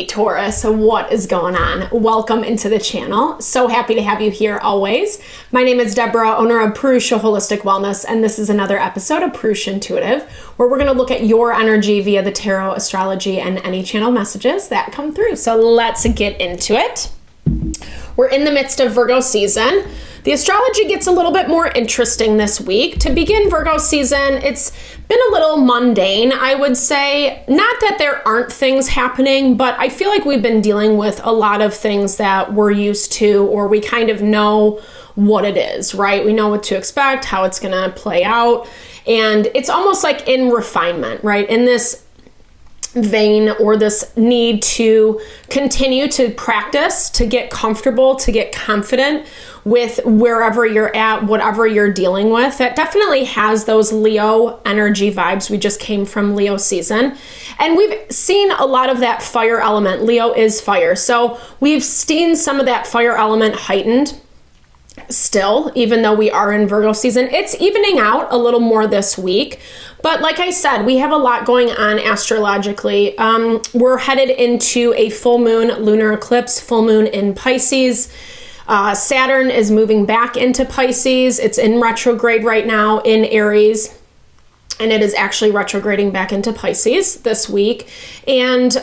Hey Taurus, what is going on? Welcome into the channel. So happy to have you here always. My name is Deborah, owner of Purusha Holistic Wellness, and this is another episode of Purusha Intuitive, where we're going to look at your energy via the tarot, astrology, and any channel messages that come through. So let's get into it. We're in the midst of Virgo season. The astrology gets a little bit more interesting this week. To begin Virgo season, it's been a little mundane, I would say. Not that there aren't things happening, but I feel like we've been dealing with a lot of things that we're used to, or we kind of know what it is, right? We know what to expect, how it's going to play out. And it's almost like in refinement, right? In this vein, or this need to continue to practice, to get comfortable, to get confident with wherever you're at, whatever you're dealing with. That definitely has those Leo energy vibes. We just came from Leo season, and we've seen a lot of that fire element. Leo is fire. So we've seen some of that fire element heightened still, even though we are in Virgo season. It's evening out a little more this week. But like I said, we have a lot going on astrologically. We're headed into a full moon lunar eclipse, full moon in Pisces. Saturn is moving back into Pisces. It's in retrograde right now in Aries. And it is actually retrograding back into Pisces this week. And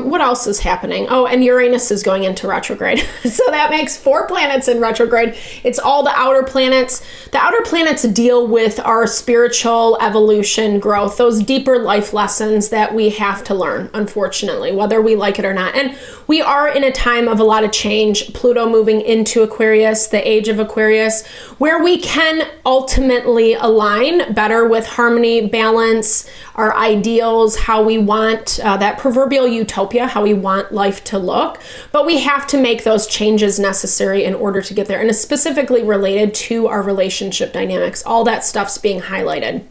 what else is happening? Oh, and Uranus is going into retrograde. So that makes 4 planets in retrograde. It's all the outer planets. The outer planets deal with our spiritual evolution, growth, those deeper life lessons that we have to learn, unfortunately, whether we like it or not. And we are in a time of a lot of change. Pluto moving into Aquarius, the age of Aquarius, where we can ultimately align better with harmony, balance, our ideals, how we want that proverbial utopia, how we want life to look. But we have to make those changes necessary in order to get there. And it's specifically related to our relationship dynamics. All that stuff's being highlighted.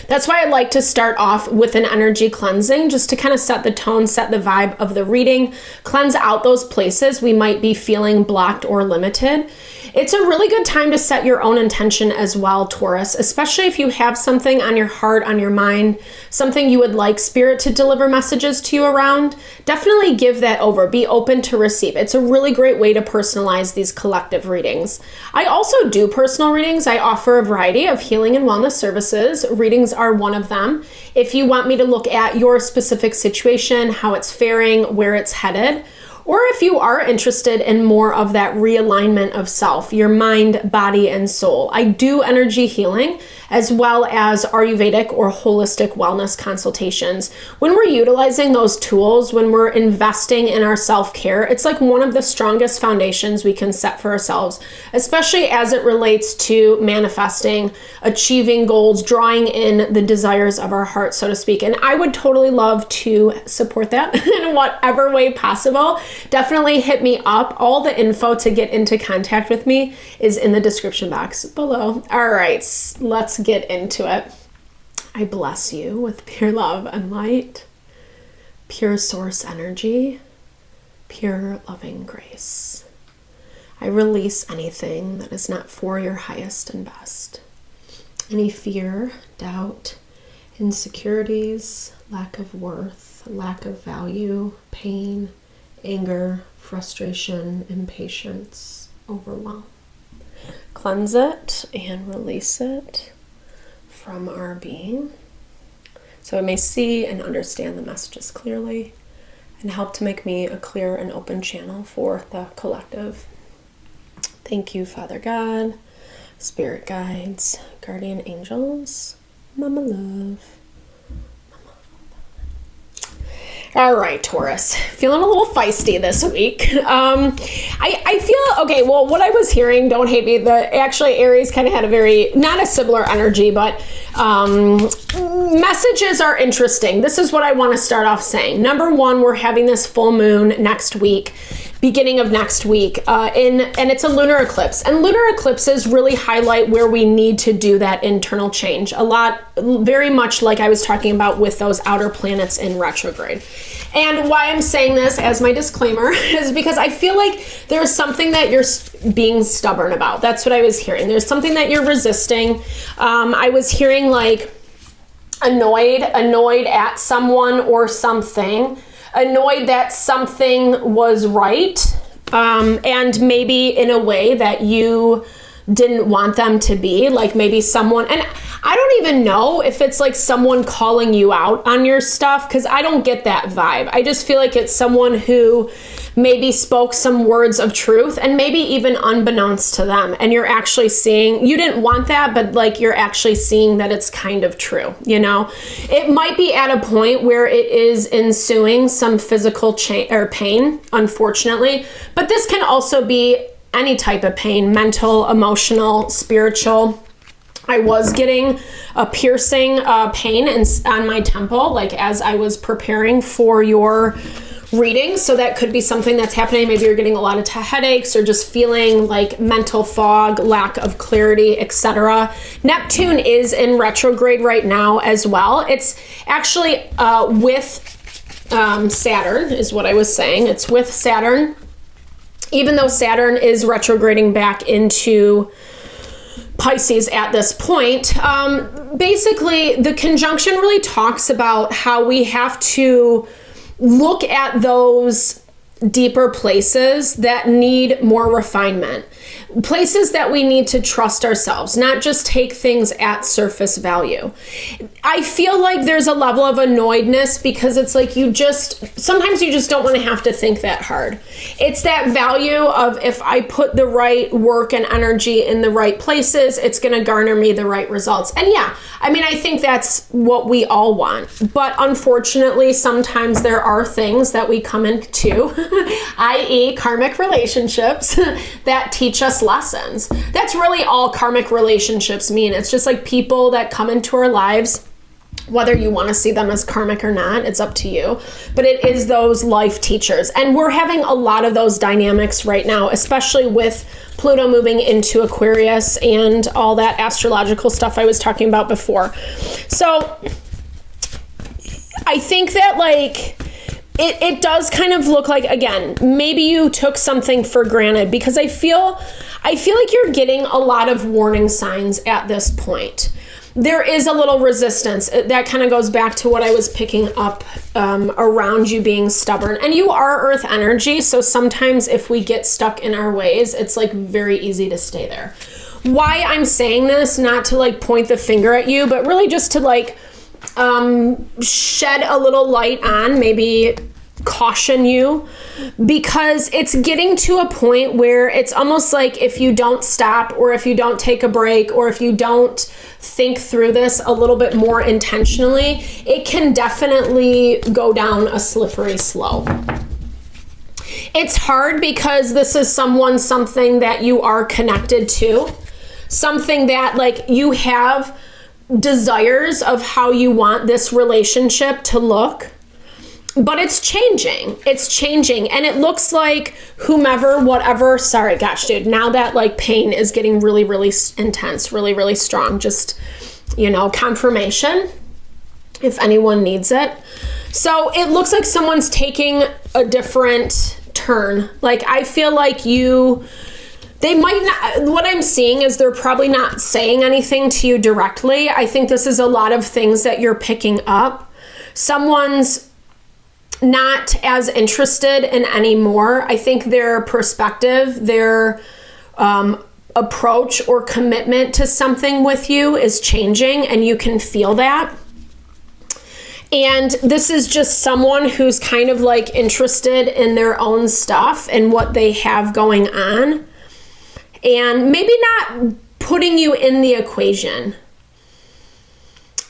That's why I like to start off with an energy cleansing, just to kind of set the tone, set the vibe of the reading, cleanse out those places we might be feeling blocked or limited. It's a really good time to set your own intention as well, Taurus, especially if you have something on your heart, on your mind, something you would like Spirit to deliver messages to you around. Definitely give that over. Be open to receive. It's a really great way to personalize these collective readings. I also do personal readings. I offer a variety of healing and wellness services. Readings are one of them. If you want me to look at your specific situation, how it's faring, where it's headed, or if you are interested in more of that realignment of self, your mind, body, and soul, I do energy healing as well as Ayurvedic or holistic wellness consultations. When we're utilizing those tools, when we're investing in our self-care, it's like one of the strongest foundations we can set for ourselves, especially as it relates to manifesting, achieving goals, drawing in the desires of our heart, so to speak. And I would totally love to support that in whatever way possible. Definitely hit me up. All the info to get into contact with me is in the description box below. All right, let's get into it. I bless you with pure love and light, pure source energy, pure loving grace. I release anything that is not for your highest and best. Any fear, doubt, insecurities, lack of worth, lack of value, pain, anger, frustration, impatience, overwhelm. Cleanse it and release it from our being, so I may see and understand the messages clearly and help to make me a clear and open channel for the collective. Thank you, Father God, Spirit guides, guardian angels, Mama Love. All right, Taurus, feeling a little feisty this week. I feel, okay, well, what I was hearing, don't hate me, actually Aries kind of had a very, not a similar energy, but messages are interesting. This is what I want to start off saying. Number one, we're having this full moon next week, beginning of next week, and it's a lunar eclipse. And lunar eclipses really highlight where we need to do that internal change. A lot, very much like I was talking about with those outer planets in retrograde. And why I'm saying this as my disclaimer is because I feel like there's something that you're being stubborn about. That's what I was hearing. There's something that you're resisting. I was hearing like annoyed at someone or something. annoyed that something was right, and maybe in a way that you didn't want them to be. Like maybe someone, and I don't even know if it's like someone calling you out on your stuff, because I don't get that vibe. I just feel like it's someone who maybe spoke some words of truth, and maybe even unbeknownst to them, and you're actually seeing, you didn't want that, but like you're actually seeing that it's kind of true, you know? It might be at a point where it is ensuing some physical pain, unfortunately, but this can also be any type of pain, mental, emotional, spiritual. I was getting a piercing pain on my temple, like as I was preparing for your reading. So that could be something that's happening. Maybe you're getting a lot of headaches or just feeling like mental fog, lack of clarity, etc. Neptune is in retrograde right now as well. It's actually with Saturn is what I was saying. It's with Saturn. Even though Saturn is retrograding back into Pisces at this point, basically the conjunction really talks about how we have to look at those deeper places that need more refinement, places that we need to trust ourselves, not just take things at surface value. I feel like there's a level of annoyedness because it's like sometimes you just don't want to have to think that hard. It's that value of, if I put the right work and energy in the right places, it's going to garner me the right results. And yeah, I mean, I think that's what we all want. But unfortunately, sometimes there are things that we come into, i.e. karmic relationships, that teach us lessons. That's really all karmic relationships mean. It's just like people that come into our lives, whether you want to see them as karmic or not, it's up to you. But it is those life teachers. And we're having a lot of those dynamics right now, especially with Pluto moving into Aquarius and all that astrological stuff I was talking about before. So I think that like it does kind of look like, again, maybe you took something for granted, because I feel like you're getting a lot of warning signs at this point. There is a little resistance. That kind of goes back to what I was picking up around you being stubborn. And you are earth energy, so sometimes if we get stuck in our ways, it's like very easy to stay there. Why I'm saying this, not to like point the finger at you, but really just to like shed a little light on, maybe caution you, because it's getting to a point where it's almost like if you don't stop, or if you don't take a break, or if you don't think through this a little bit more intentionally, it can definitely go down a slippery slope. It's hard because this is something that you are connected to, something that like you have desires of how you want this relationship to look, but it's changing, and it looks like sorry, gosh, dude, now that like pain is getting really, really intense, really, really strong, just, you know, confirmation if anyone needs it. So it looks like someone's taking a different turn. Like, I feel like they might not, what I'm seeing is they're probably not saying anything to you directly. I think this is a lot of things that you're picking up. Someone's not as interested in anymore. I think their perspective, their approach or commitment to something with you is changing, and you can feel that. And this is just someone who's kind of like interested in their own stuff and what they have going on, and maybe not putting you in the equation.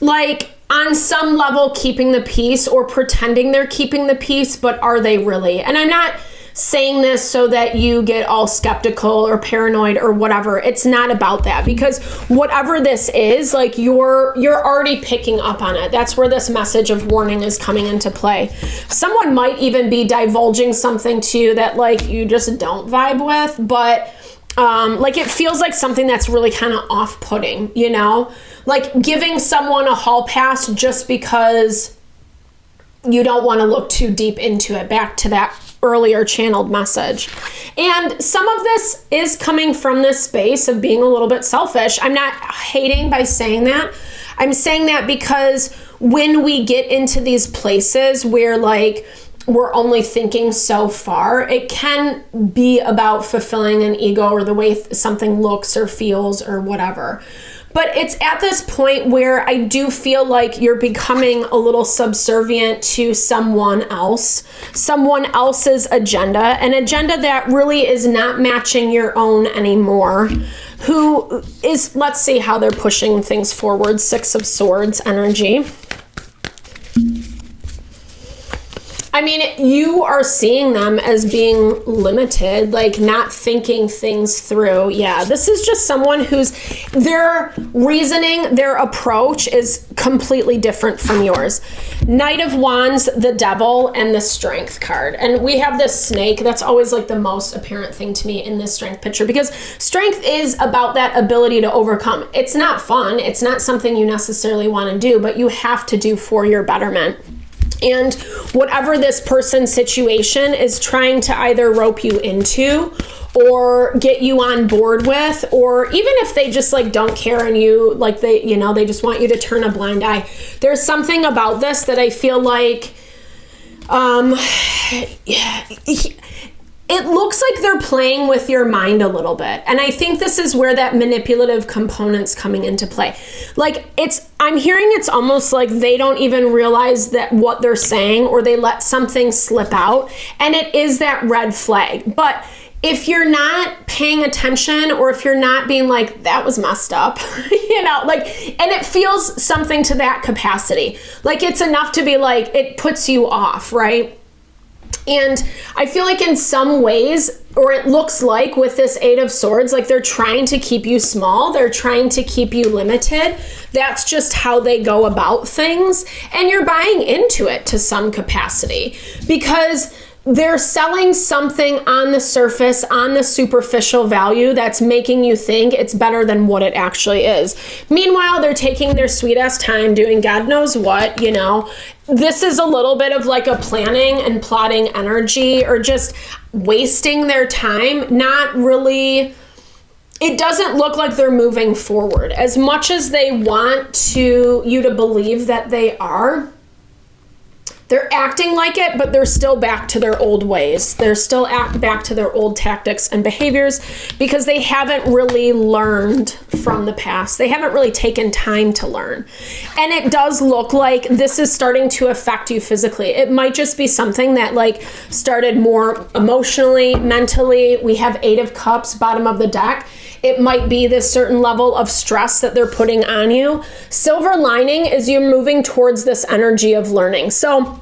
Like, on some level, keeping the peace or pretending they're keeping the peace, but are they really? And I'm not saying this so that you get all skeptical or paranoid or whatever. It's not about that, because whatever this is, like, you're already picking up on it. That's where this message of warning is coming into play. Someone might even be divulging something to you that like you just don't vibe with, but like it feels like something that's really kind of off-putting, you know? Like giving someone a hall pass just because you don't want to look too deep into it, back to that earlier channeled message. And some of this is coming from this space of being a little bit selfish. I'm not hating by saying that. I'm saying that because when we get into these places where like we're only thinking so far. It can be about fulfilling an ego or the way something looks or feels or whatever. But it's at this point where I do feel like you're becoming a little subservient to someone else's agenda, an agenda that really is not matching your own anymore. Who is, let's see how they're pushing things forward. Six of Swords energy. I mean, you are seeing them as being limited, like not thinking things through. Yeah, this is just someone who's, their reasoning, their approach is completely different from yours. Knight of Wands, the Devil, and the Strength card. And we have this snake. That's always like the most apparent thing to me in this Strength picture, because Strength is about that ability to overcome. It's not fun. It's not something you necessarily want to do, but you have to do for your betterment. And whatever this person's situation is trying to either rope you into or get you on board with, or even if they just like don't care and you like they just want you to turn a blind eye. There's something about this that I feel like it looks like they're playing with your mind a little bit. And I think this is where that manipulative component's coming into play. Like I'm hearing it's almost like they don't even realize that what they're saying, or they let something slip out. And it is that red flag. But if you're not paying attention, or if you're not being like, that was messed up, and it feels something to that capacity. Like it's enough to be like, it puts you off, right? And I feel like in some ways, or it looks like with this Eight of Swords, like they're trying to keep you small. They're trying to keep you limited. That's just how they go about things. And you're buying into it to some capacity, because they're selling something on the surface, on the superficial value that's making you think it's better than what it actually is. Meanwhile, they're taking their sweet ass time doing God knows what, This is a little bit of like a planning and plotting energy, or just wasting their time. Not really, it doesn't look like they're moving forward as much as they want you to believe that they are. They're acting like it, but they're still back to their old ways. They're still back to their old tactics and behaviors, because they haven't really learned from the past. They haven't really taken time to learn. And it does look like this is starting to affect you physically. It might just be something that like started more emotionally, mentally. We have Eight of Cups, bottom of the deck. It might be this certain level of stress that they're putting on you. Silver lining is you're moving towards this energy of learning. So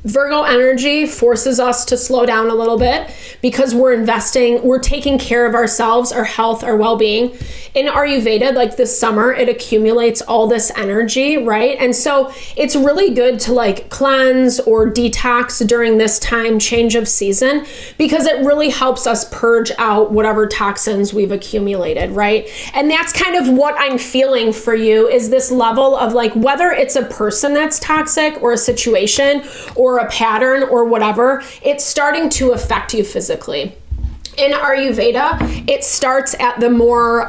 Virgo energy forces us to slow down a little bit, because we're taking care of ourselves, our health, our well-being. In Ayurveda, like this summer, it accumulates all this energy, right? And so it's really good to like cleanse or detox during this time, change of season, because it really helps us purge out whatever toxins we've accumulated, right? And that's kind of what I'm feeling for you, is this level of like, whether it's a person that's toxic, or a situation, or a pattern, or whatever, it's starting to affect you physically. In Ayurveda, it starts at the more,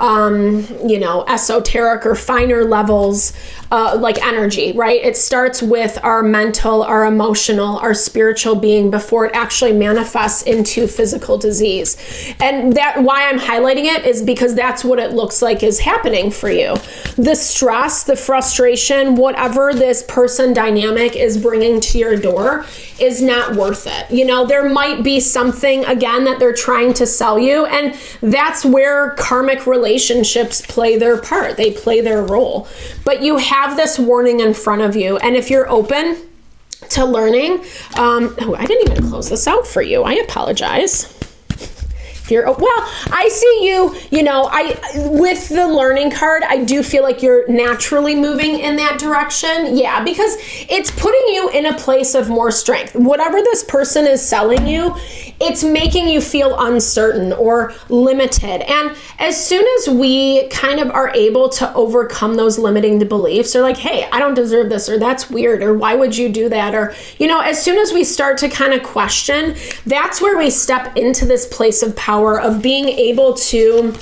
esoteric or finer levels, like energy, right? It starts with our mental, our emotional, our spiritual being before it actually manifests into physical disease. And that why I'm highlighting it is because that's what it looks like is happening for you. The stress, the frustration, whatever this person dynamic is bringing to your door is not worth it. There might be something, again, that they're trying to sell you, and that's where karmic relationships play their part. They play their role. But you have this warning in front of you, and if you're open to learning, I didn't even close this out for you. I apologize. I see you, with the learning card, I do feel like you're naturally moving in that direction. Yeah, because it's putting you in a place of more strength. Whatever this person is selling you, it's making you feel uncertain or limited. And as soon as we kind of are able to overcome those limiting beliefs, or like, hey, I don't deserve this, or that's weird, or why would you do that? Or, as soon as we start to kind of question, that's where we step into this place of power, of being able to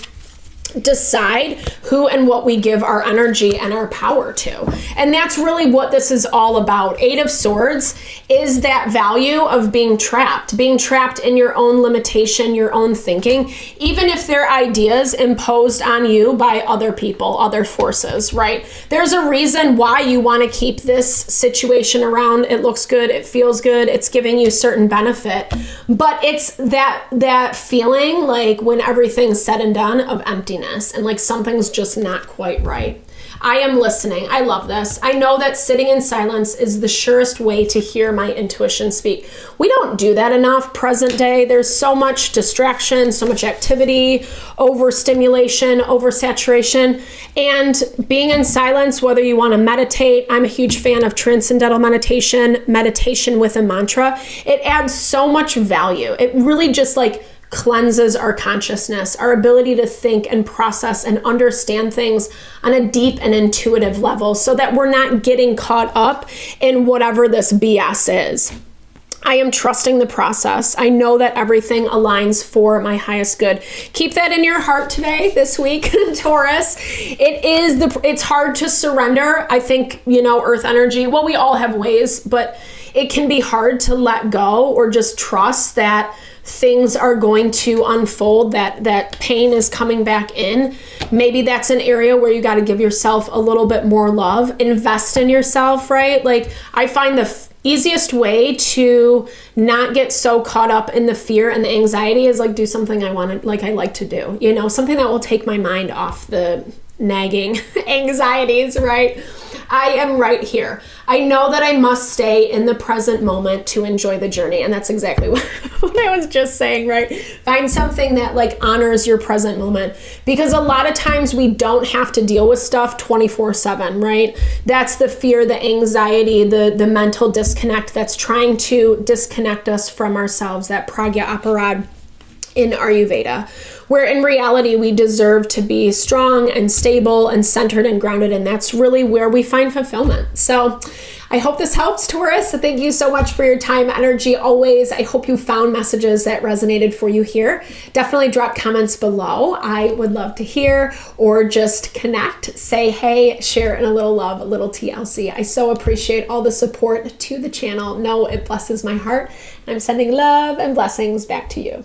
decide who and what we give our energy and our power to. And that's really what this is all about. Eight of Swords is that value of being trapped in your own limitation, your own thinking, even if they're ideas imposed on you by other people, other forces, right? There's a reason why you want to keep this situation around. It looks good, it feels good, it's giving you certain benefit, but it's that feeling like when everything's said and done of emptiness and like something's just not quite right. I am listening. I love this. I know that sitting in silence is the surest way to hear my intuition speak. We don't do that enough present day. There's so much distraction, so much activity, overstimulation, oversaturation, and being in silence, whether you want to meditate. I'm a huge fan of transcendental meditation with a mantra. It adds so much value. It really just like cleanses our consciousness, our ability to think and process and understand things on a deep and intuitive level so that we're not getting caught up in whatever this BS is. I am trusting the process. I know that everything aligns for my highest good. Keep that in your heart today, this week, Taurus. It's hard to surrender. I think, earth energy, well, we all have ways, but it can be hard to let go or just trust that things are going to unfold, that pain is coming back in. Maybe that's an area where you got to give yourself a little bit more love, invest in yourself, right? Like I find the easiest way to not get so caught up in the fear and the anxiety is like do something I like to do, something that will take my mind off the nagging anxieties, right? I am right here. I know that I must stay in the present moment to enjoy the journey. And that's exactly what I was just saying, right? Find something that like honors your present moment, because a lot of times we don't have to deal with stuff 24/7, right? That's the fear, the anxiety, the mental disconnect that's trying to disconnect us from ourselves, that pragya aparad in Ayurveda, where in reality we deserve to be strong and stable and centered and grounded, and that's really where we find fulfillment. So I hope this helps, Taurus. So thank you so much for your time, energy, always. I hope you found messages that resonated for you here. Definitely drop comments below. I would love to hear, or just connect, say hey, share in a little love, a little TLC. I so appreciate all the support to the channel. Know it blesses my heart. I'm sending love and blessings back to you.